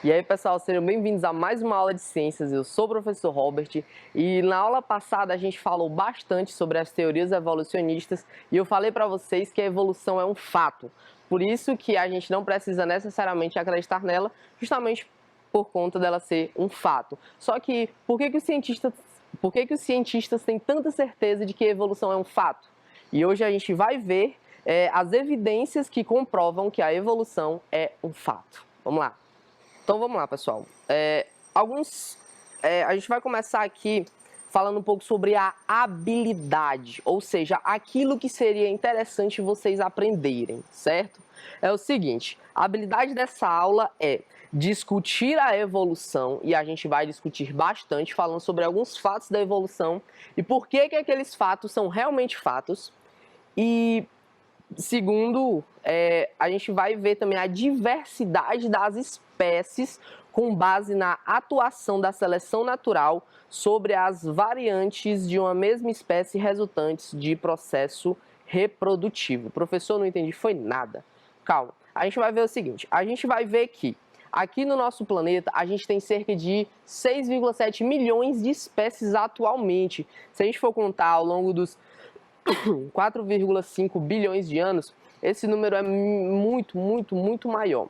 E aí, pessoal, sejam bem-vindos a mais uma aula de ciências. Eu sou o professor Robert e na aula passada a gente falou bastante sobre as teorias evolucionistas e eu falei para vocês que a evolução é um fato. Por isso que a gente não precisa necessariamente acreditar nela, justamente por conta dela ser um fato. Só que por que os cientistas têm tanta certeza de que a evolução é um fato? E hoje a gente vai ver as evidências que comprovam que a evolução é um fato. Vamos lá. Então vamos lá, pessoal. A gente vai começar aqui falando um pouco sobre a habilidade, ou seja, aquilo que seria interessante vocês aprenderem, certo? É o seguinte, a habilidade dessa aula é discutir a evolução, e a gente vai discutir bastante falando sobre alguns fatos da evolução e por que aqueles fatos são realmente fatos. E segundo, a gente vai ver também a diversidade das espécies com base na atuação da seleção natural sobre as variantes de uma mesma espécie resultantes de processo reprodutivo. Professor, não entendi, foi nada. Calma, a gente vai ver o seguinte, a gente vai ver que aqui no nosso planeta a gente tem cerca de 6,7 milhões de espécies atualmente. Se a gente for contar ao longo dos 4,5 bilhões de anos, esse número é muito maior.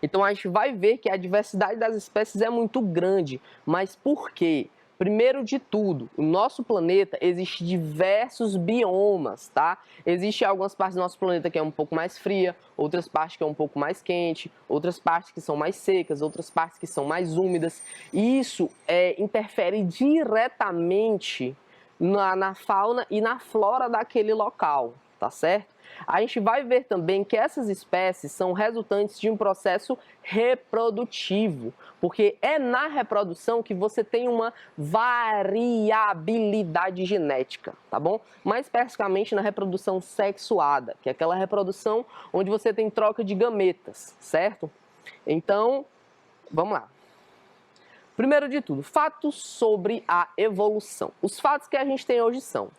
Então a gente vai ver que a diversidade das espécies é muito grande, mas por quê? Primeiro de tudo, no nosso planeta existem diversos biomas, tá? Existem algumas partes do nosso planeta que é um pouco mais fria, outras partes que é um pouco mais quente, outras partes que são mais secas, outras partes que são mais úmidas. E isso interfere diretamente na fauna e na flora daquele local, tá certo? A gente vai ver também que essas espécies são resultantes de um processo reprodutivo, porque é na reprodução que você tem uma variabilidade genética, tá bom? Mais especificamente na reprodução sexuada, que é aquela reprodução onde você tem troca de gametas, certo? Então, vamos lá. Primeiro de tudo, fatos sobre a evolução. Os fatos que a gente tem hoje são: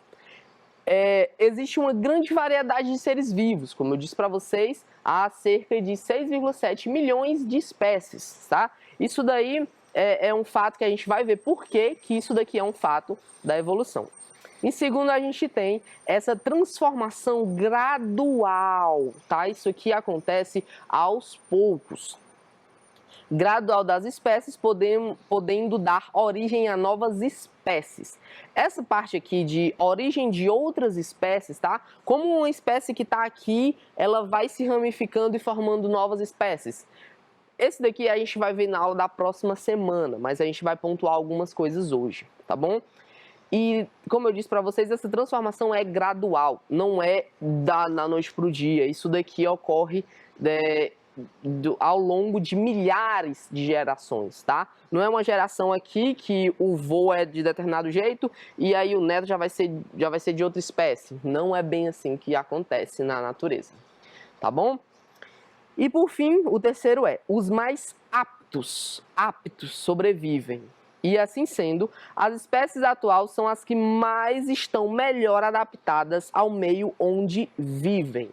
existe uma grande variedade de seres vivos, como eu disse para vocês, há cerca de 6,7 milhões de espécies, tá? Isso daí é um fato que a gente vai ver por que isso daqui é um fato da evolução. Em segundo, a gente tem essa transformação gradual, tá? Isso aqui acontece aos poucos. Gradual das espécies, podendo dar origem a novas espécies. Essa parte aqui de origem de outras espécies, tá? Como uma espécie que está aqui, ela vai se ramificando e formando novas espécies. Esse daqui a gente vai ver na aula da próxima semana, mas a gente vai pontuar algumas coisas hoje, tá bom? E, como eu disse para vocês, essa transformação é gradual, não é da noite para o dia. Isso daqui ocorre ao longo de milhares de gerações, tá? Não é uma geração aqui que o vô é de determinado jeito e aí o neto já vai ser de outra espécie. Não é bem assim que acontece na natureza, tá bom? E por fim, o terceiro é: os mais aptos sobrevivem. E assim sendo, as espécies atuais são as que mais estão melhor adaptadas ao meio onde vivem.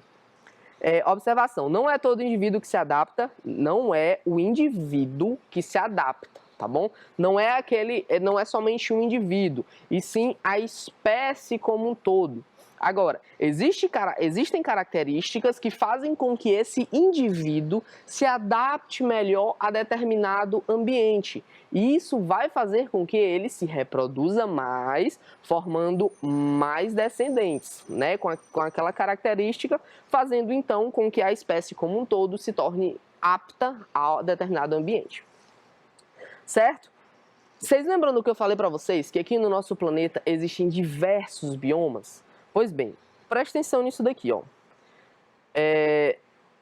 Observação, não é todo indivíduo que se adapta, não é o indivíduo que se adapta, tá bom? Não é somente um indivíduo, e sim a espécie como um todo. Agora, existem características que fazem com que esse indivíduo se adapte melhor a determinado ambiente. E isso vai fazer com que ele se reproduza mais, formando mais descendentes, né? Com aquela característica, fazendo então com que a espécie como um todo se torne apta a determinado ambiente. Certo? Vocês lembram do que eu falei para vocês? Que aqui no nosso planeta existem diversos biomas? Pois bem, preste atenção nisso daqui, ó.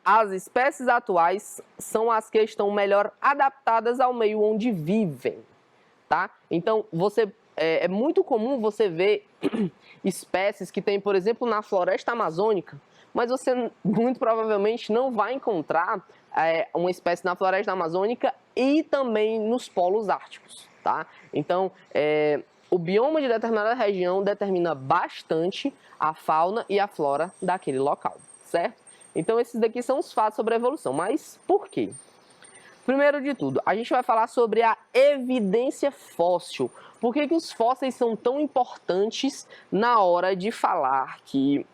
As espécies atuais são as que estão melhor adaptadas ao meio onde vivem, tá? Então, é muito comum você ver espécies que tem, por exemplo, na floresta amazônica, mas você muito provavelmente não vai encontrar uma espécie na floresta amazônica e também nos polos árticos, tá? Então, o bioma de determinada região determina bastante a fauna e a flora daquele local, certo? Então, esses daqui são os fatos sobre a evolução. Mas por quê? Primeiro de tudo, a gente vai falar sobre a evidência fóssil. Por que os fósseis são tão importantes na hora de falar que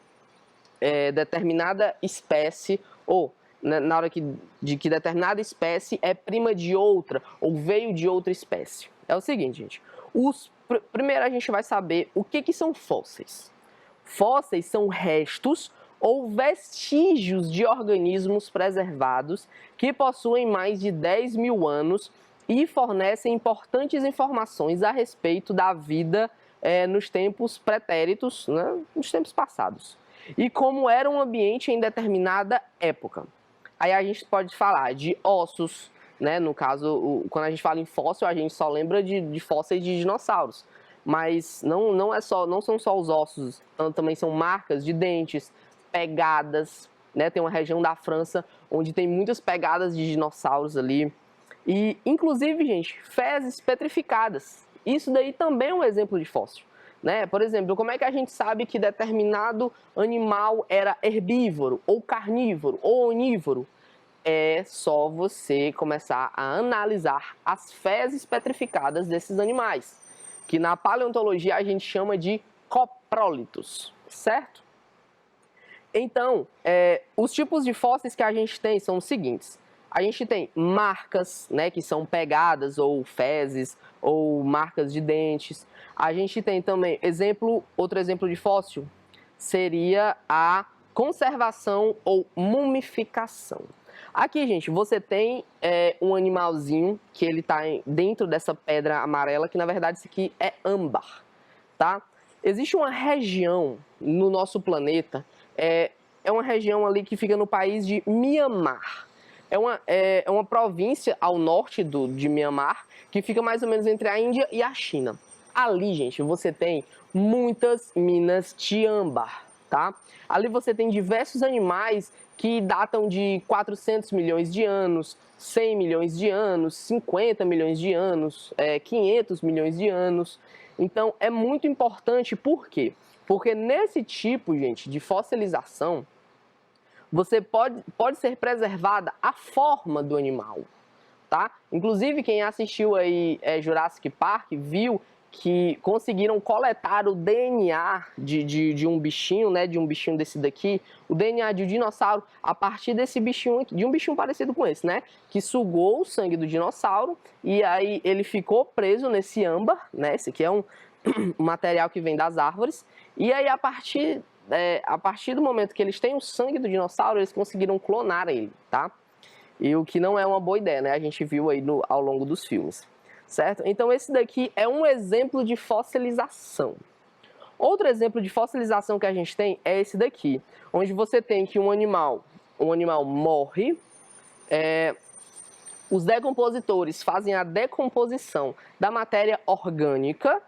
determinada espécie, ou na hora de que determinada espécie é prima de outra, ou veio de outra espécie? É o seguinte, gente. Primeiro a gente vai saber o que são fósseis. Fósseis são restos ou vestígios de organismos preservados que possuem mais de 10 mil anos e fornecem importantes informações a respeito da vida nos tempos pretéritos, né, nos tempos passados, e como era um ambiente em determinada época. Aí a gente pode falar de ossos, né? No caso, quando a gente fala em fóssil, a gente só lembra de fósseis de dinossauros. Mas não são só os ossos, também são marcas de dentes, pegadas, né? Tem uma região da França onde tem muitas pegadas de dinossauros ali. E, inclusive, gente, fezes petrificadas. Isso daí também é um exemplo de fóssil, né? Por exemplo, como é que a gente sabe que determinado animal era herbívoro, ou carnívoro, ou onívoro? É só você começar a analisar as fezes petrificadas desses animais, que na paleontologia a gente chama de coprólitos, certo? Então, os tipos de fósseis que a gente tem são os seguintes. A gente tem marcas, né, que são pegadas ou fezes ou marcas de dentes. A gente tem também outro exemplo de fóssil seria a conservação ou mumificação. Aqui, gente, você tem um animalzinho que ele está dentro dessa pedra amarela, que na verdade isso aqui é âmbar, tá? Existe uma região no nosso planeta, é uma região ali que fica no país de Mianmar. É uma província ao norte de Mianmar, que fica mais ou menos entre a Índia e a China. Ali, gente, você tem muitas minas de âmbar, tá? Ali você tem diversos animais que datam de 400 milhões de anos, 100 milhões de anos, 50 milhões de anos, 500 milhões de anos. Então, é muito importante, por quê? Porque nesse tipo, gente, de fossilização, você pode ser preservada a forma do animal, tá? Inclusive, quem assistiu aí Jurassic Park viu que conseguiram coletar o DNA de um bichinho, né, de um bichinho desse daqui, o DNA de um dinossauro, a partir desse bichinho, de um bichinho parecido com esse, né, que sugou o sangue do dinossauro e aí ele ficou preso nesse âmbar, né, esse aqui é um material que vem das árvores, e aí a partir do momento que eles têm o sangue do dinossauro, eles conseguiram clonar ele, tá? E o que não é uma boa ideia, né, a gente viu aí ao longo dos filmes. Certo? Então esse daqui é um exemplo de fossilização. Outro exemplo de fossilização que a gente tem é esse daqui, onde você tem que um animal morre, os decompositores fazem a decomposição da matéria orgânica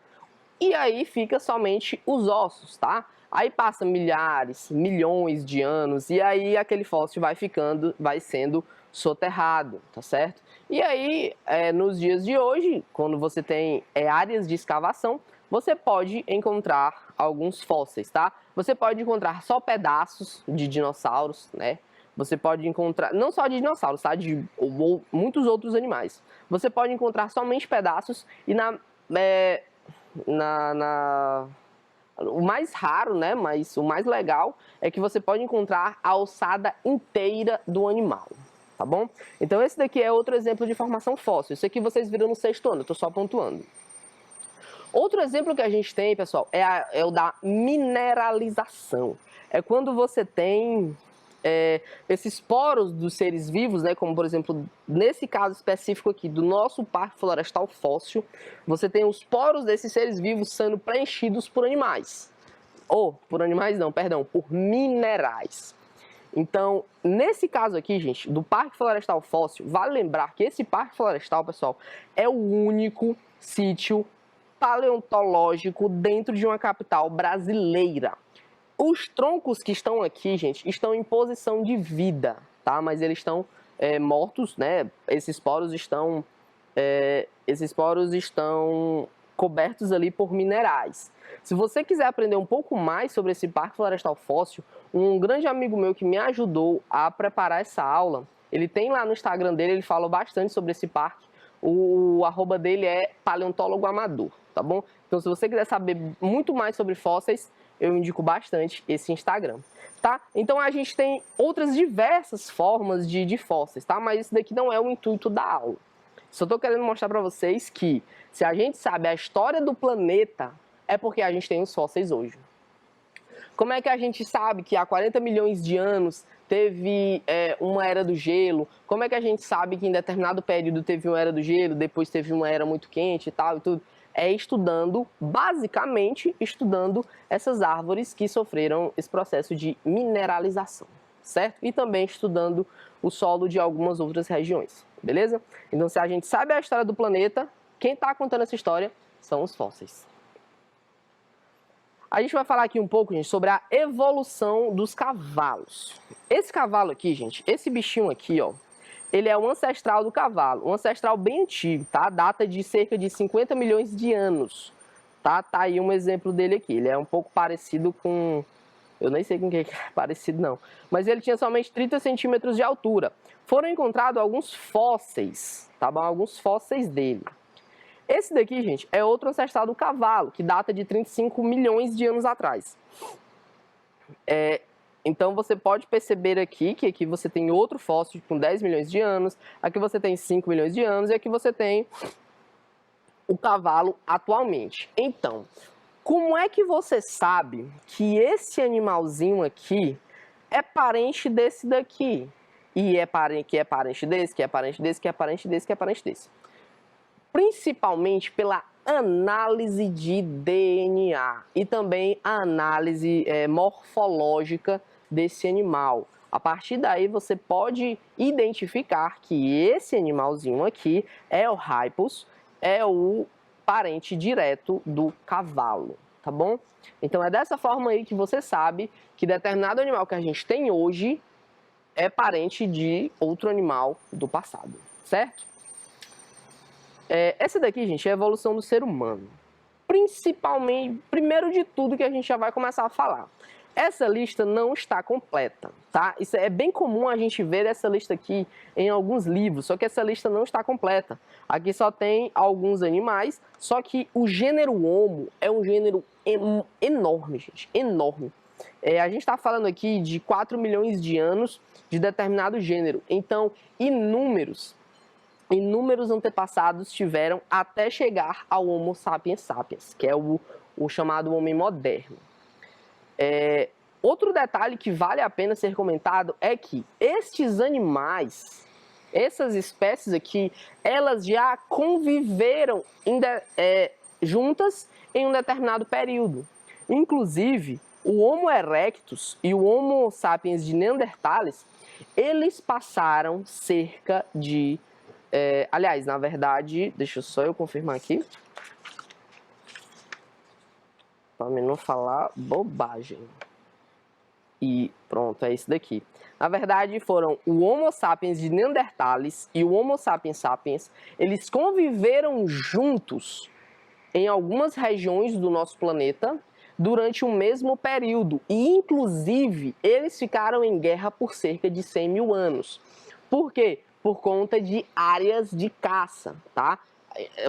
e aí fica somente os ossos, tá? Aí passa milhares, milhões de anos e aí aquele fóssil vai sendo soterrado, tá certo? E aí, nos dias de hoje, quando você tem áreas de escavação, você pode encontrar alguns fósseis, tá? Você pode encontrar só pedaços de dinossauros, né? Você pode encontrar, não só de dinossauros, tá? De muitos outros animais. Você pode encontrar somente pedaços e o mais raro, né? Mas o mais legal é que você pode encontrar a ossada inteira do animal. Tá bom? Então esse daqui é outro exemplo de formação fóssil. Isso aqui vocês viram no sexto ano, eu estou só pontuando. Outro exemplo que a gente tem, pessoal, é o da mineralização. É quando você tem esses poros dos seres vivos, né, como por exemplo, nesse caso específico aqui do nosso Parque Florestal Fóssil, você tem os poros desses seres vivos sendo preenchidos por animais. Por animais não, perdão, por minerais. Então, nesse caso aqui, gente, do Parque Florestal Fóssil, vale lembrar que esse Parque Florestal, pessoal, é o único sítio paleontológico dentro de uma capital brasileira. Os troncos que estão aqui, gente, estão em posição de vida, tá? Mas eles estão mortos, né? Esses poros estão cobertos ali por minerais. Se você quiser aprender um pouco mais sobre esse Parque Florestal Fóssil, um grande amigo meu que me ajudou a preparar essa aula Ele tem lá no Instagram dele, ele fala bastante sobre esse parque. O arroba dele é paleontólogo amador, tá bom? Então, se você quiser saber muito mais sobre fósseis, eu indico bastante esse Instagram, tá? Então, a gente tem outras diversas formas de fósseis, tá? Mas isso daqui não é o intuito da aula. Só estou querendo mostrar para vocês que, se a gente sabe a história do planeta, é porque a gente tem os fósseis hoje. Como é que a gente sabe que há 40 milhões de anos teve uma era do gelo? Como é que a gente sabe que em determinado período teve uma era do gelo, depois teve uma era muito quente e tal e tudo? É estudando, basicamente estudando essas árvores que sofreram esse processo de mineralização, certo? E também estudando o solo de algumas outras regiões, beleza? Então, se a gente sabe a história do planeta, quem está contando essa história são os fósseis. A gente vai falar aqui um pouco, gente, sobre a evolução dos cavalos. Esse cavalo aqui, gente, esse bichinho aqui, ó, ele é o ancestral do cavalo, um ancestral bem antigo, tá? Data de cerca de 50 milhões de anos, tá? Tá aí um exemplo dele aqui. Ele é um pouco parecido com... Eu nem sei com que é parecido, não. Mas ele tinha somente 30 centímetros de altura. Foram encontrados alguns fósseis, tá bom? Alguns fósseis dele. Esse daqui, gente, é outro ancestral do cavalo, que data de 35 milhões de anos atrás. Então, você pode perceber aqui que aqui você tem outro fóssil com 10 milhões de anos, aqui você tem 5 milhões de anos e aqui você tem o cavalo atualmente. Então, como é que você sabe que esse animalzinho aqui é parente desse daqui? E que é parente desse, que é parente desse, que é parente desse, que é parente desse? Principalmente pela análise de DNA e também a análise morfológica desse animal. A partir daí você pode identificar que esse animalzinho aqui é o Rhypus, é o parente direto do cavalo, tá bom? Então é dessa forma aí que você sabe que determinado animal que a gente tem hoje é parente de outro animal do passado, certo? Essa daqui, gente, é a evolução do ser humano. Principalmente, primeiro de tudo que a gente já vai começar a falar. Essa lista não está completa, tá? Isso é bem comum a gente ver essa lista aqui em alguns livros, só que essa lista não está completa. Aqui só tem alguns animais, só que o gênero Homo é um gênero enorme, gente, enorme. A gente está falando aqui de 4 milhões de anos de determinado gênero, então inúmeros antepassados tiveram até chegar ao Homo sapiens sapiens, que é o chamado homem moderno. Outro detalhe que vale a pena ser comentado é que estes animais, essas espécies aqui, elas já conviveram juntas em um determinado período. Inclusive, o Homo erectus e o Homo sapiens de Neandertales, eles passaram cerca de... aliás, na verdade, deixa só eu confirmar aqui, para não falar bobagem. E pronto, é isso daqui. Na verdade, foram o Homo sapiens de Neandertales e o Homo sapiens sapiens, eles conviveram juntos em algumas regiões do nosso planeta durante o mesmo período. E, inclusive, eles ficaram em guerra por cerca de 100 mil anos. Por quê? Por conta de áreas de caça, tá?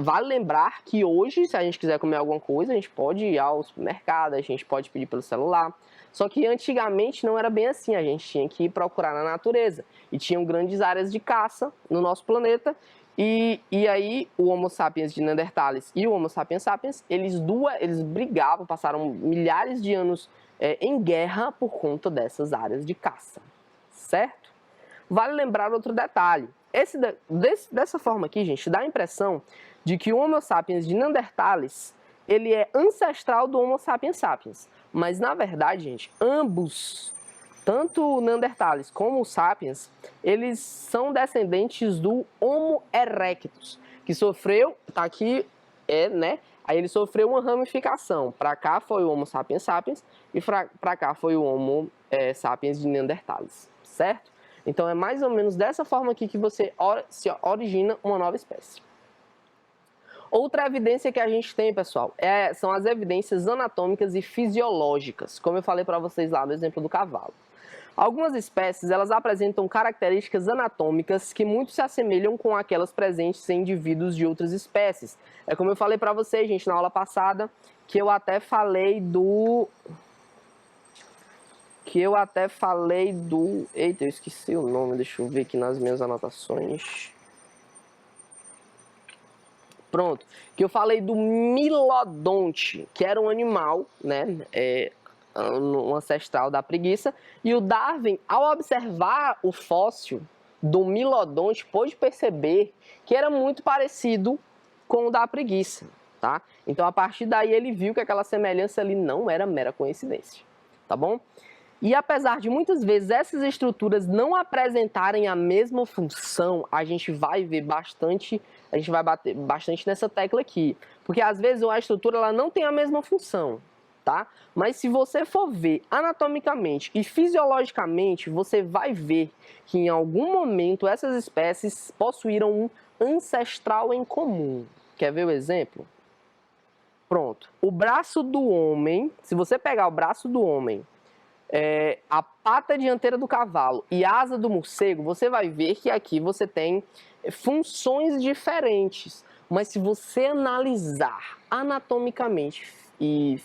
Vale lembrar que hoje, se a gente quiser comer alguma coisa, a gente pode ir ao supermercado, a gente pode pedir pelo celular. Só que antigamente não era bem assim, a gente tinha que ir procurar na natureza. E tinham grandes áreas de caça no nosso planeta. E aí o Homo sapiens de Neandertales e o Homo sapiens sapiens, eles brigavam, passaram milhares de anos em guerra por conta dessas áreas de caça, certo? Vale lembrar outro detalhe. Dessa forma aqui, gente, dá a impressão de que o Homo sapiens de Neandertales, ele é ancestral do Homo sapiens sapiens. Mas, na verdade, gente, ambos, tanto o Neandertales como o Sapiens, eles são descendentes do Homo erectus, que sofreu, tá aqui, né? Aí ele sofreu uma ramificação. Para cá foi o Homo sapiens sapiens e para cá foi o Homo sapiens de Neandertales, certo? Então é mais ou menos dessa forma aqui que você se origina uma nova espécie. Outra evidência que a gente tem, pessoal, são as evidências anatômicas e fisiológicas, como eu falei para vocês lá no exemplo do cavalo. Algumas espécies, elas apresentam características anatômicas que muito se assemelham com aquelas presentes em indivíduos de outras espécies. É como eu falei para vocês, gente, na aula passada, que eu até falei do... Eita, eu esqueci o nome, deixa eu ver aqui nas minhas anotações. Pronto, que eu falei do milodonte, que era um animal, né, um ancestral da preguiça, e o Darwin, ao observar o fóssil do milodonte, pôde perceber que era muito parecido com o da preguiça, tá? Então, a partir daí, ele viu que aquela semelhança ali não era mera coincidência, tá bom? E apesar de muitas vezes essas estruturas não apresentarem a mesma função, a gente vai bater bastante nessa tecla aqui. Porque às vezes a estrutura ela não tem a mesma função, tá? Mas se você for ver anatomicamente e fisiologicamente, você vai ver que em algum momento essas espécies possuíram um ancestral em comum. Quer ver o exemplo? Pronto. O braço do homem, se você pegar o braço do homem, a pata dianteira do cavalo e a asa do morcego, você vai ver que aqui você tem funções diferentes. Mas se você analisar anatomicamente e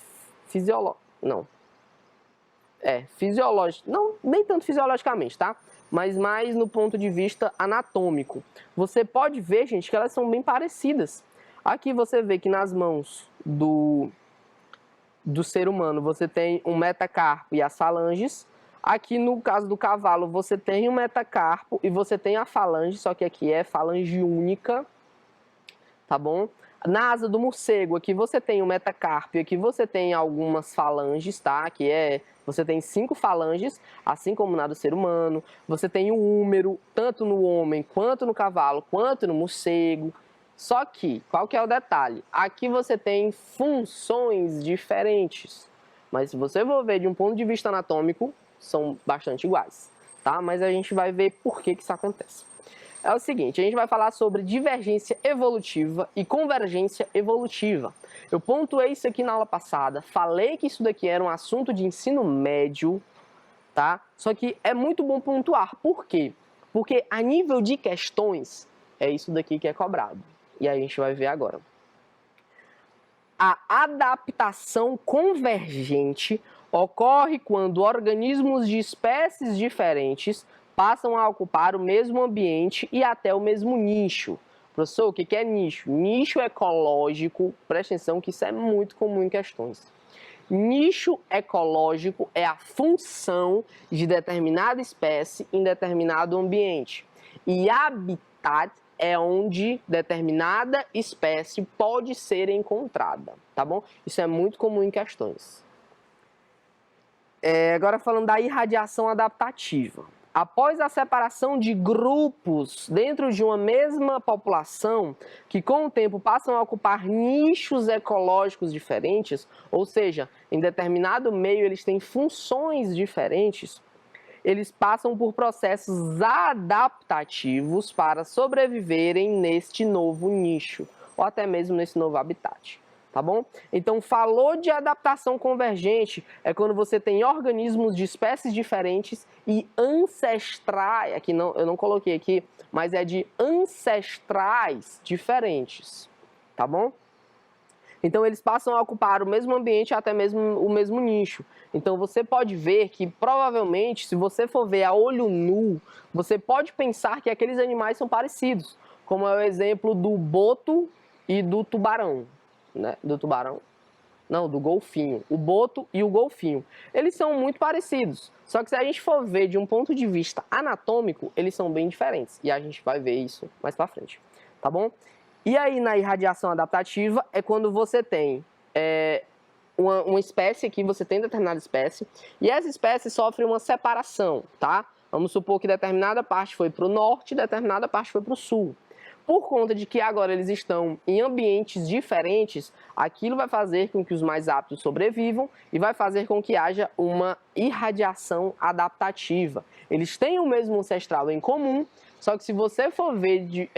nem tanto fisiologicamente, tá? Mas mais no ponto de vista anatômico. Você pode ver, gente, que elas são bem parecidas. Aqui você vê que nas mãos do ser humano você tem um metacarpo e as falanges. Aqui no caso do cavalo você tem um metacarpo e você tem a falange, só que aqui é falange única, tá bom? Na asa do morcego aqui você tem o metacarpo e aqui você tem algumas falanges, tá? Você tem 5 falanges, assim como na do ser humano. Você tem o húmero, tanto no homem, quanto no cavalo, quanto no morcego. Só que, qual que é o detalhe? Aqui você tem funções diferentes. Mas se você for ver de um ponto de vista anatômico, são bastante iguais, tá? Mas a gente vai ver por que isso acontece. É o seguinte, a gente vai falar sobre divergência evolutiva e convergência evolutiva. Eu pontuei isso aqui na aula passada, falei que isso daqui era um assunto de ensino médio, tá? Só que é muito bom pontuar. Por quê? Porque a nível de questões, é isso daqui que é cobrado. E aí a gente vai ver agora. A adaptação convergente ocorre quando organismos de espécies diferentes passam a ocupar o mesmo ambiente e até o mesmo nicho. Professor, o que é nicho? Nicho ecológico, presta atenção que isso é muito comum em questões. Nicho ecológico é a função de determinada espécie em determinado ambiente. E habitat é onde determinada espécie pode ser encontrada, tá bom? Isso é muito comum em questões. Agora falando da irradiação adaptativa. Após a separação de grupos dentro de uma mesma população, que com o tempo passam a ocupar nichos ecológicos diferentes, ou seja, em determinado meio eles têm funções diferentes, eles passam por processos adaptativos para sobreviverem neste novo nicho, ou até mesmo nesse novo habitat, tá bom? Então, falou de adaptação convergente, é quando você tem organismos de espécies diferentes e ancestrais, aqui não, eu não coloquei aqui, mas é de ancestrais diferentes, tá bom? Então, eles passam a ocupar o mesmo ambiente, até mesmo o mesmo nicho. Então, você pode ver que, provavelmente, se você for ver a olho nu, você pode pensar que aqueles animais são parecidos, como é o exemplo do boto e do tubarão, né? Do tubarão? Não, do golfinho. O boto e o golfinho. Eles são muito parecidos, só que se a gente for ver de um ponto de vista anatômico, eles são bem diferentes. E a gente vai ver isso mais pra frente, tá bom? E aí, na irradiação adaptativa, é quando você tem uma espécie aqui, você tem determinada espécie, e essa espécie sofre uma separação, tá? Vamos supor que determinada parte foi para o norte e determinada parte foi para o sul. Por conta de que agora eles estão em ambientes diferentes, aquilo vai fazer com que os mais aptos sobrevivam e vai fazer com que haja uma irradiação adaptativa. Eles têm o mesmo ancestral em comum, só que se você for ver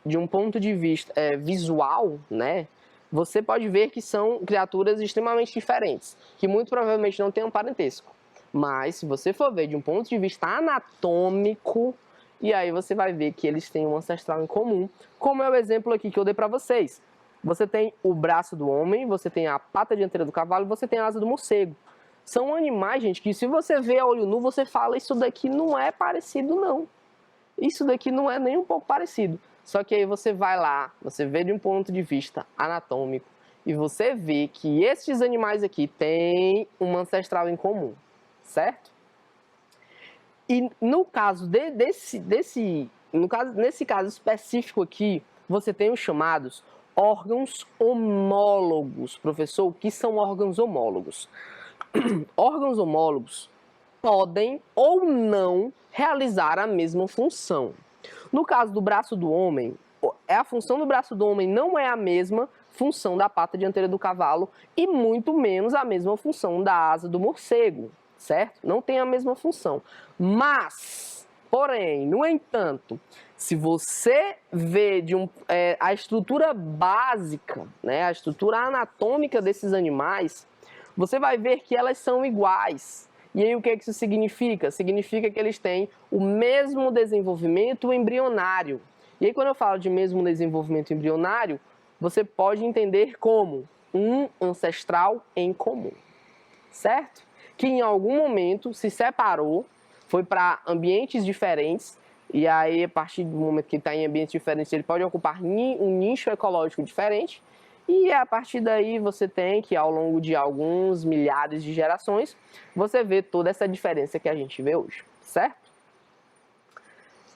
de um ponto de vista visual, né, você pode ver que são criaturas extremamente diferentes, que muito provavelmente não têm um parentesco. Mas, se você for ver de um ponto de vista anatômico, e aí você vai ver que eles têm um ancestral em comum, como é o exemplo aqui que eu dei para vocês. Você tem o braço do homem, você tem a pata dianteira do cavalo e você tem a asa do morcego. São animais, gente, que se você vê a olho nu, você fala, isso daqui não é parecido, não. Isso daqui não é nem um pouco parecido. Só que aí você vai lá, você vê de um ponto de vista anatômico, e você vê que esses animais aqui têm um ancestral em comum, certo? E no caso nesse caso específico aqui, você tem os chamados órgãos homólogos. Professor, o que são órgãos homólogos? Órgãos homólogos podem ou não realizar a mesma função. No caso do braço do homem, a função do braço do homem não é a mesma função da pata dianteira do cavalo e muito menos a mesma função da asa do morcego, certo? Não tem a mesma função. Mas, porém, no entanto, se você vê a estrutura básica, né, a estrutura anatômica desses animais, você vai ver que elas são iguais. E aí o que isso significa? Significa que eles têm o mesmo desenvolvimento embrionário. E aí quando eu falo de mesmo desenvolvimento embrionário, você pode entender como um ancestral em comum, certo? Que em algum momento se separou, foi para ambientes diferentes, e aí a partir do momento que está em ambientes diferentes, ele pode ocupar um nicho ecológico diferente, e a partir daí você tem que, ao longo de alguns milhares de gerações, você vê toda essa diferença que a gente vê hoje, certo?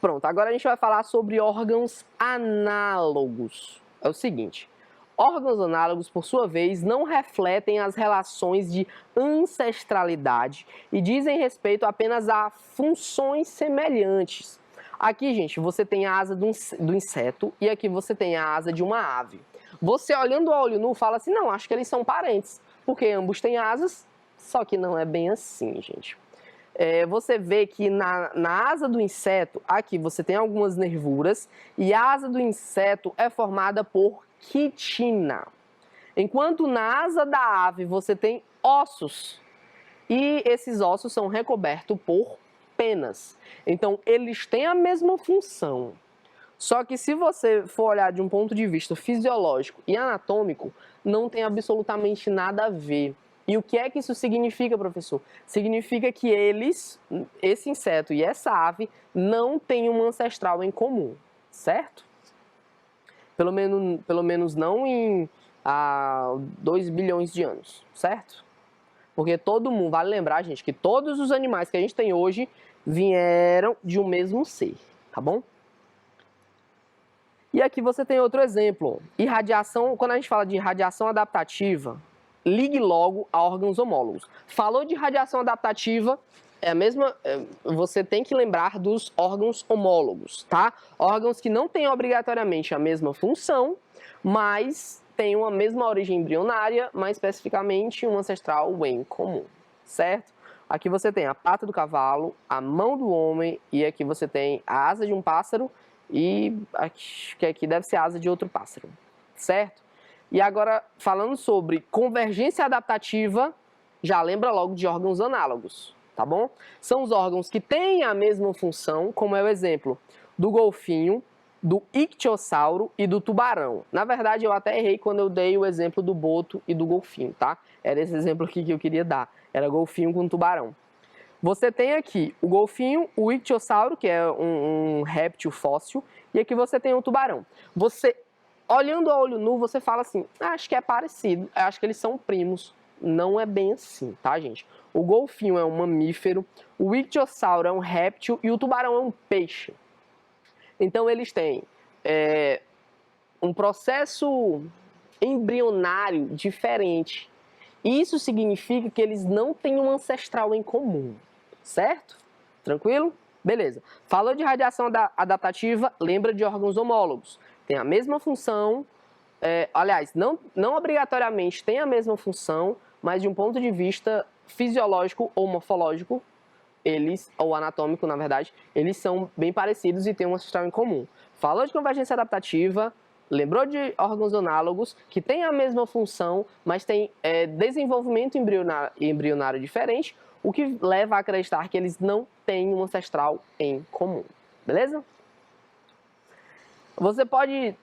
Pronto, agora a gente vai falar sobre órgãos análogos. É o seguinte, órgãos análogos, por sua vez, não refletem as relações de ancestralidade e dizem respeito apenas a funções semelhantes. Aqui, gente, você tem a asa do inseto e aqui você tem a asa de uma ave. Você olhando a olho nu fala assim, não, acho que eles são parentes, porque ambos têm asas, só que não é bem assim, gente. Você vê que na asa do inseto, aqui você tem algumas nervuras e a asa do inseto é formada por quitina. Enquanto na asa da ave você tem ossos e esses ossos são recobertos por penas. Então, eles têm a mesma função. Só que se você for olhar de um ponto de vista fisiológico e anatômico, não tem absolutamente nada a ver. E o que é que isso significa, professor? Significa que esse inseto e essa ave, não têm um ancestral em comum, certo? Pelo menos não em 2 bilhões de anos, certo? Porque todo mundo, vale lembrar, gente, que todos os animais que a gente tem hoje vieram de um mesmo ser, tá bom? E aqui você tem outro exemplo. Irradiação, quando a gente fala de radiação adaptativa, ligue logo a órgãos homólogos. Falou de radiação adaptativa, é a mesma, você tem que lembrar dos órgãos homólogos, tá? Órgãos que não têm obrigatoriamente a mesma função, mas têm uma mesma origem embrionária, mais especificamente um ancestral em comum, certo? Aqui você tem a pata do cavalo, a mão do homem e aqui você tem a asa de um pássaro e acho que aqui deve ser a asa de outro pássaro, certo? E agora, falando sobre convergência adaptativa, já lembra logo de órgãos análogos, tá bom? São os órgãos que têm a mesma função, como é o exemplo do golfinho, do ictiosauro e do tubarão. Na verdade, eu até errei quando eu dei o exemplo do boto e do golfinho, tá? Era esse exemplo aqui que eu queria dar, era golfinho com tubarão. Você tem aqui o golfinho, o ictiosauro, que é um réptil fóssil, e aqui você tem o tubarão. Você, olhando a olho nu, você fala assim, acho que é parecido, acho que eles são primos. Não é bem assim, tá, gente? O golfinho é um mamífero, o ictiosauro é um réptil e o tubarão é um peixe. Então, eles têm um processo embrionário diferente. Isso significa que eles não têm um ancestral em comum, certo? Tranquilo? Beleza. Falou de radiação adaptativa, lembra de órgãos homólogos. Tem a mesma função, aliás, não obrigatoriamente tem a mesma função, mas de um ponto de vista fisiológico ou morfológico, ou anatômico, na verdade, eles são bem parecidos e têm um ancestral em comum. Falou de convergência adaptativa, lembrou de órgãos análogos, que têm a mesma função, mas têm desenvolvimento embrionário diferente. o que leva a acreditar que eles não têm um ancestral em comum, beleza? Você pode...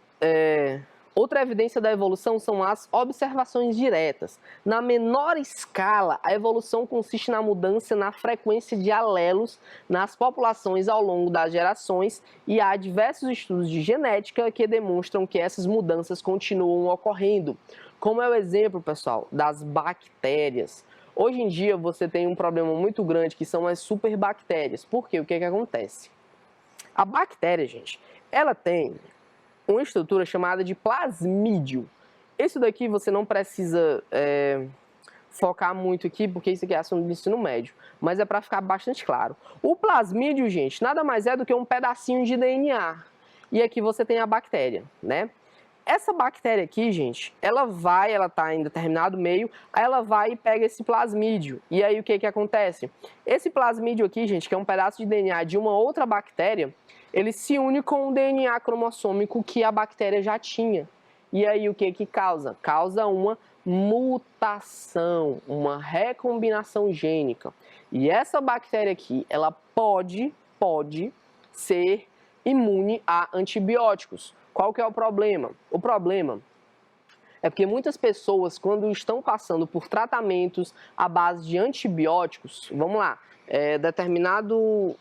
Outra evidência da evolução são as observações diretas. Na menor escala, a evolução consiste na mudança na frequência de alelos nas populações ao longo das gerações, e há diversos estudos de genética que demonstram que essas mudanças continuam ocorrendo. Como é o exemplo, pessoal, das bactérias. Hoje em dia você tem um problema muito grande que são as superbactérias. Por quê? O que é que acontece? A bactéria, gente, ela tem uma estrutura chamada de plasmídio. Isso daqui você não precisa focar muito aqui, porque isso aqui é assunto do ensino médio, mas é para ficar bastante claro. O plasmídio, gente, nada mais é do que um pedacinho de DNA. E aqui você tem a bactéria, né? Essa bactéria aqui, gente, ela tá em determinado meio, aí ela vai e pega esse plasmídio. E aí o que que acontece? Esse plasmídio aqui, gente, que é um pedaço de DNA de uma outra bactéria, ele se une com o DNA cromossômico que a bactéria já tinha. E aí o que que causa? Causa uma mutação, uma recombinação gênica. E essa bactéria aqui, ela pode ser imune a antibióticos. Qual que é o problema? O problema é porque muitas pessoas, quando estão passando por tratamentos à base de antibióticos, vamos lá, determinado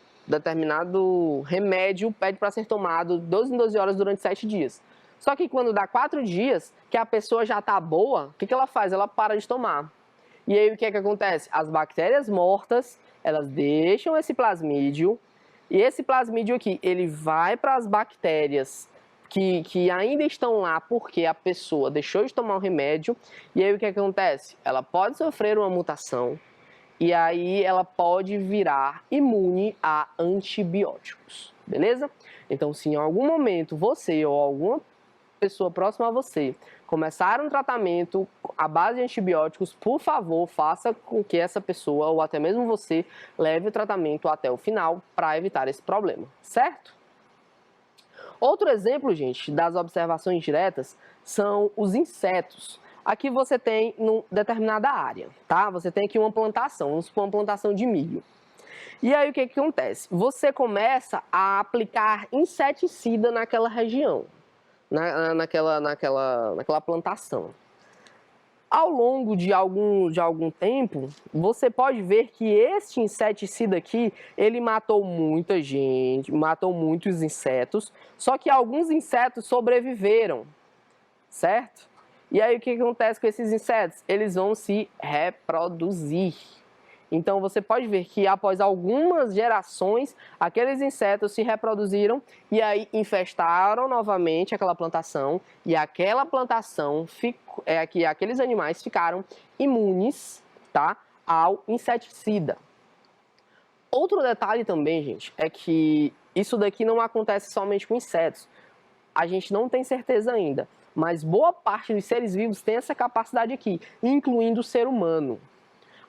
remédio pede para ser tomado 12 em 12 horas durante 7 dias. Só que quando dá 4 dias, que a pessoa já está boa, o que que ela faz? Ela para de tomar. E aí o que é que acontece? As bactérias mortas, elas deixam esse plasmídio, e esse plasmídio aqui, ele vai para as bactérias que ainda estão lá porque a pessoa deixou de tomar o remédio, e aí o que acontece? Ela pode sofrer uma mutação, e aí ela pode virar imune a antibióticos, beleza? Então, se em algum momento você ou alguma pessoa próxima a você começar um tratamento à base de antibióticos, por favor, faça com que essa pessoa, ou até mesmo você, leve o tratamento até o final para evitar esse problema, certo? Outro exemplo, gente, das observações diretas são os insetos. Aqui você tem em determinada área, tá? Você tem aqui uma plantação, vamos supor uma plantação de milho. E aí o que que acontece? Você começa a aplicar inseticida naquela região, naquela plantação. Ao longo de algum tempo, você pode ver que este inseticida aqui, ele matou muita gente, matou muitos insetos, só que alguns insetos sobreviveram, certo? E aí o que acontece com esses insetos? Eles vão se reproduzir. Então você pode ver que após algumas gerações, aqueles insetos se reproduziram e aí infestaram novamente aquela plantação, e aquela plantação aqueles animais ficaram imunes, tá, ao inseticida. Outro detalhe também, gente, é que isso daqui não acontece somente com insetos. A gente não tem certeza ainda, mas boa parte dos seres vivos tem essa capacidade aqui, incluindo o ser humano.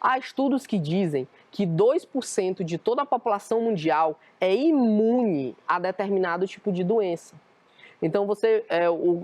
Há estudos que dizem que 2% de toda a população mundial é imune a determinado tipo de doença. Então,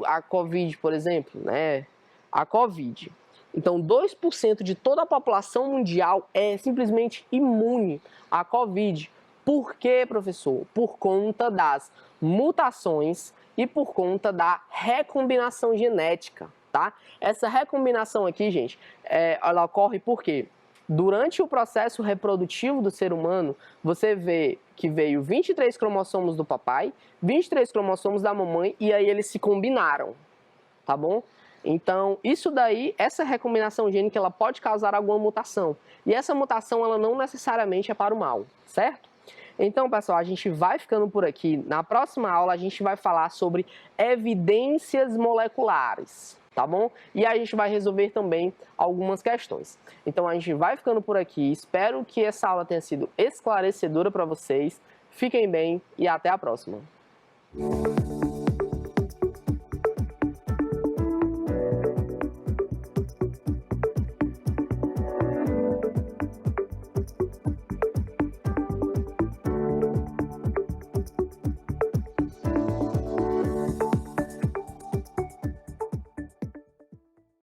a Covid, por exemplo, né? A Covid. Então, 2% de toda a população mundial é simplesmente imune à Covid. Por quê, professor? Por conta das mutações e por conta da recombinação genética, tá? Essa recombinação aqui, gente, ela ocorre por quê? Durante o processo reprodutivo do ser humano, você vê que veio 23 cromossomos do papai, 23 cromossomos da mamãe, e aí eles se combinaram, tá bom? Então, isso daí, essa recombinação gênica, ela pode causar alguma mutação. E essa mutação, ela não necessariamente é para o mal, certo? Então, pessoal, a gente vai ficando por aqui. Na próxima aula, a gente vai falar sobre evidências moleculares, tá bom? E a gente vai resolver também algumas questões. Então, a gente vai ficando por aqui. Espero que essa aula tenha sido esclarecedora para vocês. Fiquem bem e até a próxima.